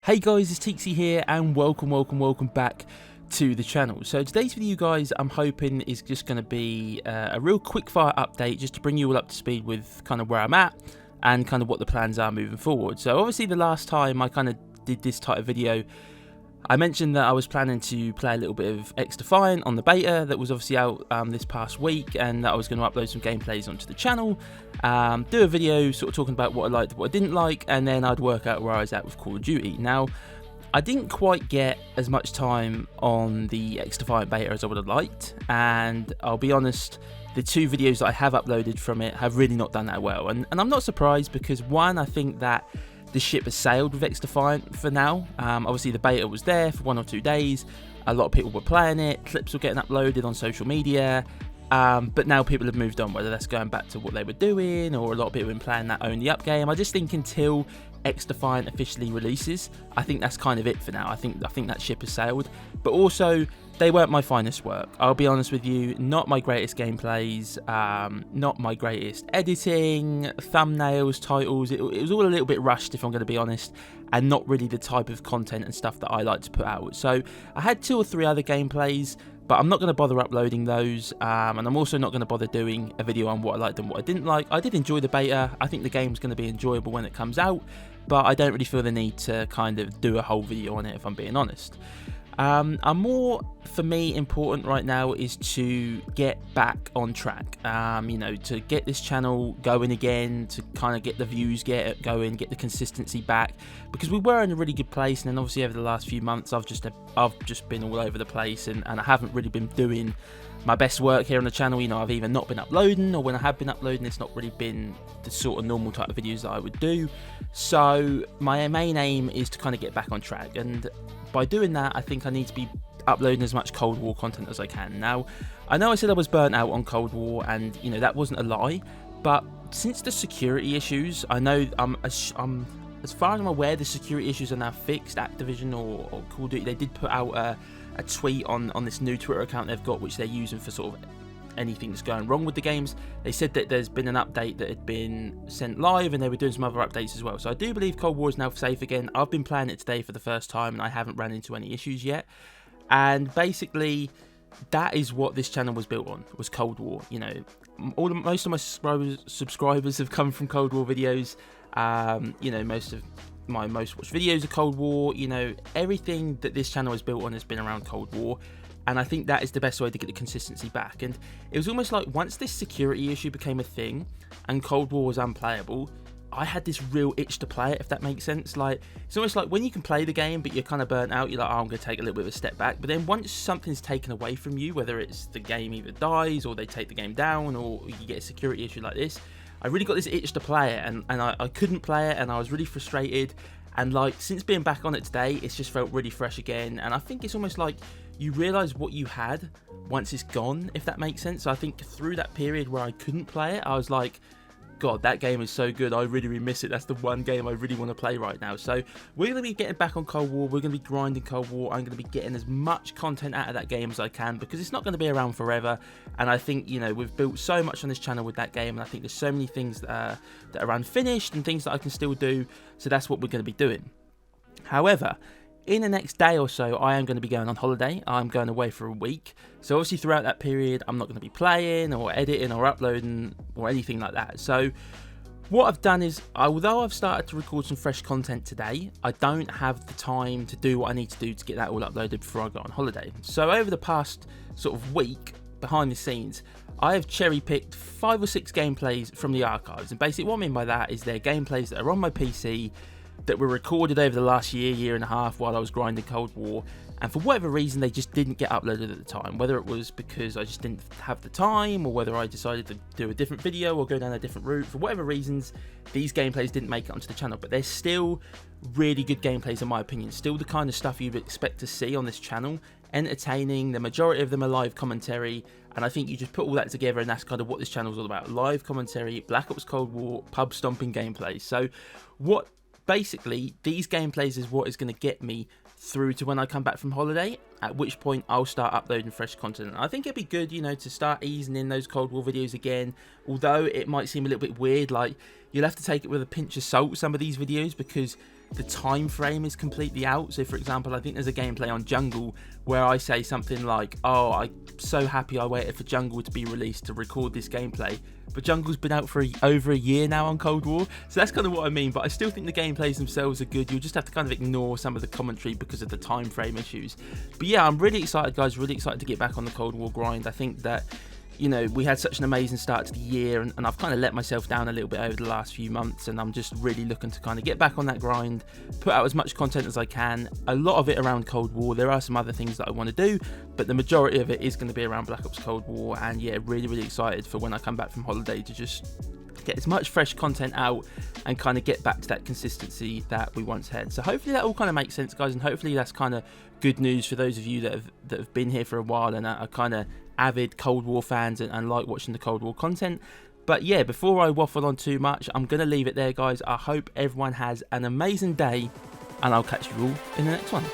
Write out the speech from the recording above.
Hey guys, it's Teaksy here and welcome back to the channel. So today's video, guys, I'm hoping is just going to be a real quick fire update just to bring you all up to speed with kind of where I'm at and kind of what the plans are moving forward. So obviously the last time I kind of did this type of video, I mentioned that I was planning to play a little bit of X-Defiant on the beta that was obviously out this past week, and that I was going to upload some gameplays onto the channel, do a video sort of talking about what I liked, what I didn't like, and then I'd work out where I was at with Call of Duty. Now, I didn't quite get as much time on the X-Defiant beta as I would have liked, and I'll be honest, the two videos that I have uploaded from it have really not done that well, and I'm not surprised because, one, I think that the ship has sailed with X-Defiant for now. Obviously the beta was there for 1 or 2 days, a lot of people were playing it, clips were getting uploaded on social media, but now people have moved on, whether that's going back to what they were doing or a lot of people have been playing that only up game. I just think until X-Defiant officially releases, I think that's kind of it for now. I think that ship has sailed, but also they weren't my finest work. I'll be honest with you, not my greatest gameplays, not my greatest editing, thumbnails, titles. It was all a little bit rushed, if I'm going to be honest, and not really the type of content and stuff that I like to put out. So I had 2 or 3 other gameplays, but I'm not going to bother uploading those, and I'm also not going to bother doing a video on what I liked and what I didn't like. I did enjoy the beta. I think the game's going to be enjoyable when it comes out, but I don't really feel the need to kind of do a whole video on it, if I'm being honest. More, for me, important right now is to get back on track, you know, to get this channel going again, to kind of get the views going, get the consistency back, because we were in a really good place, and then obviously over the last few months I've just been all over the place, and I haven't really been doing my best work here on the channel. You know, I've either not been uploading, or when I have been uploading, it's not really been the sort of normal type of videos that I would do. So my main aim is to kind of get back on track, and by doing that, I think I need to be uploading as much Cold War content as I can. Now, I know I said I was burnt out on Cold War, and you know that wasn't a lie, but since the security issues, I know as far as I'm aware, the security issues are now fixed. Activision or Call of Duty, they did put out a tweet on this new Twitter account they've got, which they're using for sort of anything that's going wrong with the games. They said that there's been an update that had been sent live, and they were doing some other updates as well. So I do believe Cold War is now safe again. I've been playing it today for the first time, and I haven't ran into any issues yet. And basically, that is what this channel was built on, was Cold War. You know, most of my subscribers have come from Cold War videos. You know, most of my most watched videos are Cold War. You know, everything that this channel is built on has been around Cold War. And I think that is the best way to get the consistency back. And it was almost like once this security issue became a thing and Cold War was unplayable, I had this real itch to play it, if that makes sense. Like, it's almost like when you can play the game but you're kind of burnt out, you're like, oh, I'm going to take a little bit of a step back. But then once something's taken away from you, whether it's the game either dies or they take the game down or you get a security issue like this, I really got this itch to play it, and I couldn't play it, and I was really frustrated. And like, since being back on it today, it's just felt really fresh again. And I think it's almost like you realise what you had once it's gone, if that makes sense. So I think through that period where I couldn't play it, I was like, God, that game is so good. I really miss it. That's the one game I really want to play right now. So we're going to be getting back on Cold War. We're going to be grinding Cold War. I'm going to be getting as much content out of that game as I can, because it's not going to be around forever. And I think, you know, we've built so much on this channel with that game, and I think there's so many things that are unfinished and things that I can still do. So that's what we're going to be doing. However, in the next day or so, I am going to be going on holiday. I'm going away for a week. So obviously throughout that period, I'm not going to be playing or editing or uploading or anything like that. So what I've done is, although I've started to record some fresh content today, I don't have the time to do what I need to do to get that all uploaded before I go on holiday. So over the past sort of week, behind the scenes, I have cherry picked 5 or 6 gameplays from the archives. And basically what I mean by that is they're gameplays that are on my PC, that were recorded over the last year and a half while I was grinding Cold War, and for whatever reason they just didn't get uploaded at the time, whether it was because I just didn't have the time, or whether I decided to do a different video or go down a different route. For whatever reasons, these gameplays didn't make it onto the channel, but they're still really good gameplays in my opinion, still the kind of stuff you'd expect to see on this channel, entertaining. The majority of them are live commentary, and I think you just put all that together and that's kind of what this channel is all about: live commentary, Black Ops Cold War, pub stomping gameplays. So basically, these gameplays is what is going to get me through to when I come back from holiday, at which point I'll start uploading fresh content. I think it'd be good, you know, to start easing in those Cold War videos again, although it might seem a little bit weird. Like, you'll have to take it with a pinch of salt, some of these videos, because the time frame is completely out. So for example, I think there's a gameplay on Jungle where I say something like, oh, I'm so happy I waited for Jungle to be released to record this gameplay, but Jungle's been out for over a year now on Cold War. So that's kind of what I mean, but I still think the gameplays themselves are good. You'll just have to kind of ignore some of the commentary because of the time frame issues. But yeah, I'm really excited, guys, really excited to get back on the Cold War grind. I think that, you know, we had such an amazing start to the year, and I've kind of let myself down a little bit over the last few months, and I'm just really looking to kind of get back on that grind, put out as much content as I can, a lot of it around Cold War. There are some other things that I want to do, but the majority of it is going to be around Black Ops Cold War. And yeah, really excited for when I come back from holiday to just get as much fresh content out and kind of get back to that consistency that we once had. So hopefully that all kind of makes sense, guys, and hopefully that's kind of good news for those of you that have been here for a while and are kind of avid Cold War fans and like watching the Cold War content. But yeah, before I waffle on too much, I'm going to leave it there, guys. I hope everyone has an amazing day, and I'll catch you all in the next one.